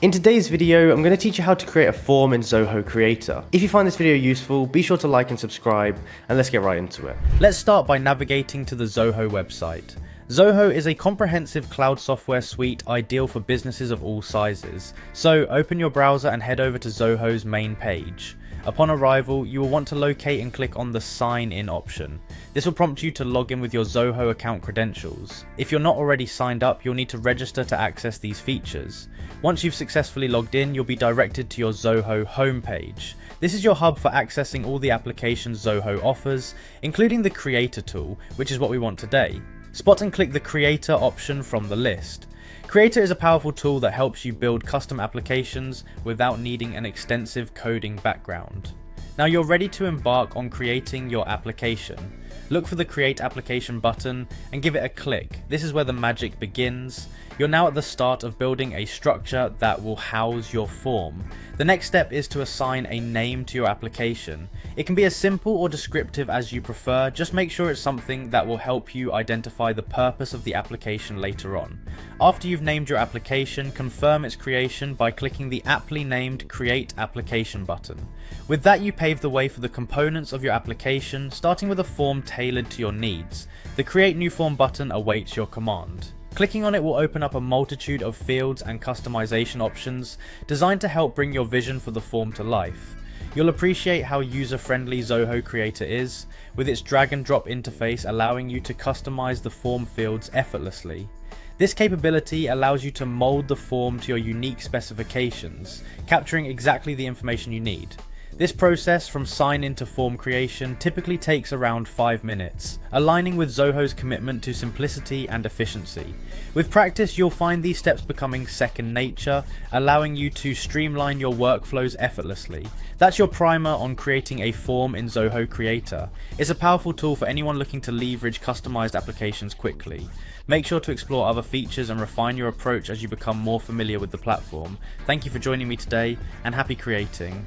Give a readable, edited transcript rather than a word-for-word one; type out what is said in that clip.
In today's video, I'm going to teach you how to create a form in Zoho Creator. If you find this video useful, be sure to like and subscribe, and let's get right into it. Let's start by navigating to the Zoho website. Zoho is a comprehensive cloud software suite ideal for businesses of all sizes. So open your browser and head over to Zoho's main page. Upon arrival, you will want to locate and click on the Sign In option. This will prompt you to log in with your Zoho account credentials. If you're not already signed up, you'll need to register to access these features. Once you've successfully logged in, you'll be directed to your Zoho homepage. This is your hub for accessing all the applications Zoho offers, including the Creator tool, which is what we want today. Spot and click the Creator option from the list. Creator is a powerful tool that helps you build custom applications without needing an extensive coding background. Now you're ready to embark on creating your application. Look for the Create Application button and give it a click. This is where the magic begins. You're now at the start of building a structure that will house your form. The next step is to assign a name to your application. It can be as simple or descriptive as you prefer, just make sure it's something that will help you identify the purpose of the application later on. After you've named your application, confirm its creation by clicking the aptly named Create Application button. With that, you pave the way for the components of your application, starting with a form tailored to your needs. The Create New Form button awaits your command. Clicking on it will open up a multitude of fields and customization options designed to help bring your vision for the form to life. You'll appreciate how user-friendly Zoho Creator is, with its drag and drop interface allowing you to customize the form fields effortlessly. This capability allows you to mold the form to your unique specifications, capturing exactly the information you need. This process from sign-in to form creation typically takes around 5 minutes, aligning with Zoho's commitment to simplicity and efficiency. With practice, you'll find these steps becoming second nature, allowing you to streamline your workflows effortlessly. That's your primer on creating a form in Zoho Creator. It's a powerful tool for anyone looking to leverage customized applications quickly. Make sure to explore other features and refine your approach as you become more familiar with the platform. Thank you for joining me today, and happy creating.